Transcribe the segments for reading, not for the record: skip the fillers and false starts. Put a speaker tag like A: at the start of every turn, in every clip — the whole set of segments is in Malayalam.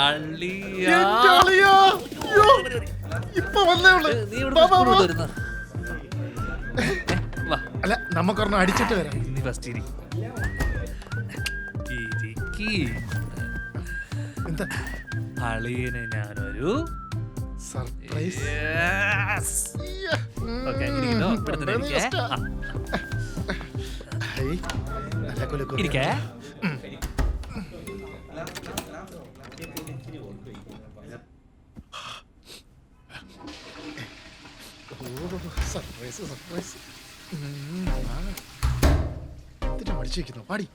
A: അളിയാ.
B: എന്റെ അളിയാ. അയ്യോ, ഇപ്പൊ വന്നേ ഉള്ളൂ.
A: നീ ഇവിടെ
B: വാ, വാ,
A: സ്കൂളിൽ
B: വാ.
A: വരുന്ന. വാ,
B: അല്ല നമുക്കൊരെണ്ണം അടിച്ചിട്ട് വരാം.
A: നീ ഫസ്റ്റ് ഇരിക്ക്.
B: എന്താ
A: അളിയനെ ഞാനൊരു
B: സർപ്രൈസ്?
A: Yes. Okay, ഇരിക്കുന്നോ? ഇവിടെ തന്നെ ഇരിക്കേ. ആ,
B: ഹൈ, നല്ല കുലുക്കു.
A: ഇരിക്കേ.
B: Surprise surprise. എന്തിനാ മടിച്ചു വെക്കുന്നു? പാടി.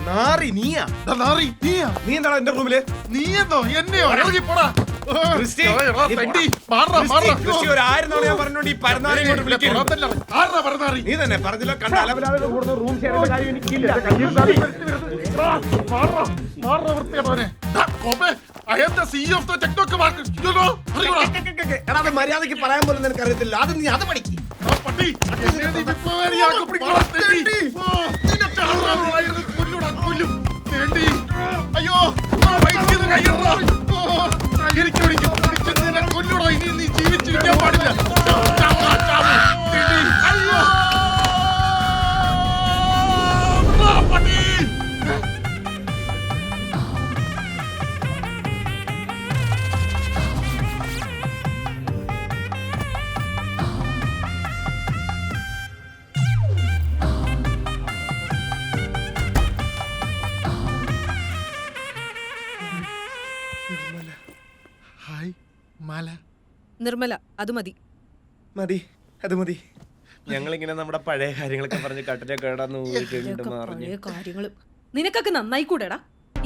C: നാറി നീയാ?
B: നാറി നീയാ?
C: നീ എന്താണ് എന്റെ റൂമില്?
B: നീയെന്നോ എന്നെയോ? ഇറങ്ങി പോടാ.
C: ക്രിസ്റ്റി,
B: എടാ, തെണ്ടി. മാറടാ, മാറടാ.
C: ക്രിസ്റ്റി, ഒരു 1000 തവണ ഞാൻ പറഞ്ഞോണ്ട് ഈ പരന്നാറി ഇങ്ങോട്ട് വിളിക്കരുത്.
B: പുറത്തല്ല. ആരെടാ പരന്നാറി?
C: നീ തന്നെ പറഞ്ഞല്ലോ, കണ്ട അലവലാതെ കൂടുന്ന റൂം ഷെയർ ചെയ്യേണ്ട കാര്യം എനിക്കില്ല.
B: മാറടാ വൃത്തികെട്ടവനെ. ദാ, കോപ്പേ, I am the CEO of the Techno Market. You know? അറിയൂടാ?
C: എടാ, അത് മര്യാദയ്ക്ക് പറയാൻ പോലും നിനക്ക് അറിയത്തില്ല. അത് നീ അത് പഠിക്ക്.
B: ആ പട്ടി, എന്നെ നീ വിപ്ലവകാരിയാക്കും. മാറാ, തെണ്ടി. നിന്നെ ചാറാറായിരുന്നു. കൊല്ലുടാ, കൊല്ലും. തെണ്ടി. അയ്യോ, ആ വൈദ്യുതി കയ്യിടടാ. എനിക്ക് പിടിക്കും. പിടിച്ച് നിന്നെ കൊല്ലുടാ. ഇനി നീ ജീവിച്ചിരിക്കാൻ പാടില്ല. ചാവ്, ചാവ്. തെണ്ടി. അയ്യോ. ആ പട്ടി. ഹായ് മാല.
D: നിർമ്മല, അത് മതി.
C: മതി, അത് മതി. ഞങ്ങളിങ്ങനെ നമ്മുടെ പഴയ കാര്യങ്ങളൊക്കെ പറഞ്ഞ് കട്ടിലെ കേടാന്ന് പോയിട്ടുണ്ട്.
D: ഇതൊക്കെ
C: മറിഞ്ഞ്
D: പഴയ കാര്യങ്ങളും നിനക്കൊക്കെ നന്നായി കൂടെടാ.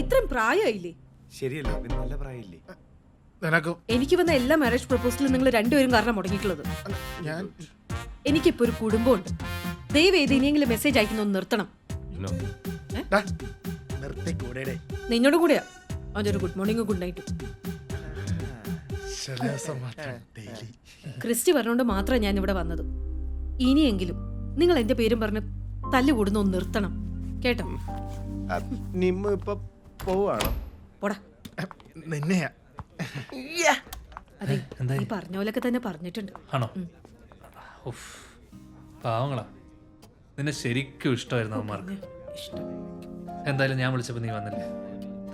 D: ഇത്രയും പ്രായമായില്ലേ?
C: ശരിയല്ലേ? പിന്നെ നല്ല പ്രായമില്ലേ?
B: നിനക്കും
D: എനിക്ക് വന്ന എല്ലാ മാരേജ് പ്രപ്പോസലും നിങ്ങൾ രണ്ടുപേരും കാരണം മുടങ്ങിയിട്ടുള്ളത്.
B: ഞാൻ
D: എനിക്കിപ്പോ ഒരു കുടുംബമുണ്ട്. ദയവ് ചെയ്ത് ഇനിയെങ്കിലും മെസ്സേജ് അയക്കുന്ന ഒന്ന് നിർത്തണം.
B: നിർത്തിക്കൂടെ?
D: നിന്നോട് കൂടെയാ അതൊരു ഗുഡ് മോർണിംഗ് ഗുഡ് നൈറ്റും.
B: ഡെയിലി
D: ക്രിസ്റ്റി പറഞ്ഞോണ്ട് മാത്രമേ ഞാൻ ഇവിടെ വന്നത്. ഇനിയെങ്കിലും നിങ്ങൾ എന്റെ പേരും പറഞ്ഞ് തല്ലുകൂടുന്ന ഒന്ന് നിർത്തണം കേട്ടോ.
C: നിമ്മ ഇപ്പൊ പോവാണോ?
D: പോടാ.
B: നിന്നെയാ.
D: അതെ,
A: എന്തായി?
D: ഈ പറഞ്ഞ പോലൊക്കെ തന്നെ പറഞ്ഞിട്ടുണ്ട്.
A: ആണോ? ഉഫ്, പാവങ്ങളാ. നിന്നെ ശരിക്കും ഇഷ്ടമായിരുന്നു അവന്മാർക്ക്.
D: ഇഷ്ടം.
A: എന്തായാലും ഞാൻ വിളിച്ചപ്പോൾ നീ വന്നില്ലേ?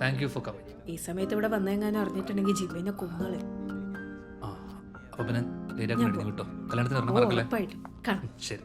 A: Thank you for coming.
D: ഈ സമയത്ത് ഇവിടെ വന്നെങ്ങാനും അറിഞ്ഞിട്ടുണ്ടെങ്കിൽ ജിമ്മിനെ കൊന്നാളെ.
A: ആ, അപ്പോൾ പിന്നെ ലേറ്റാക്കി കിട്ടോ. കല്യാണത്തിന് ഇറങ്ങാൻ മറക്കല്ലേ?
D: ഉറപ്പായിട്ടും കാണാം.
A: ശരി.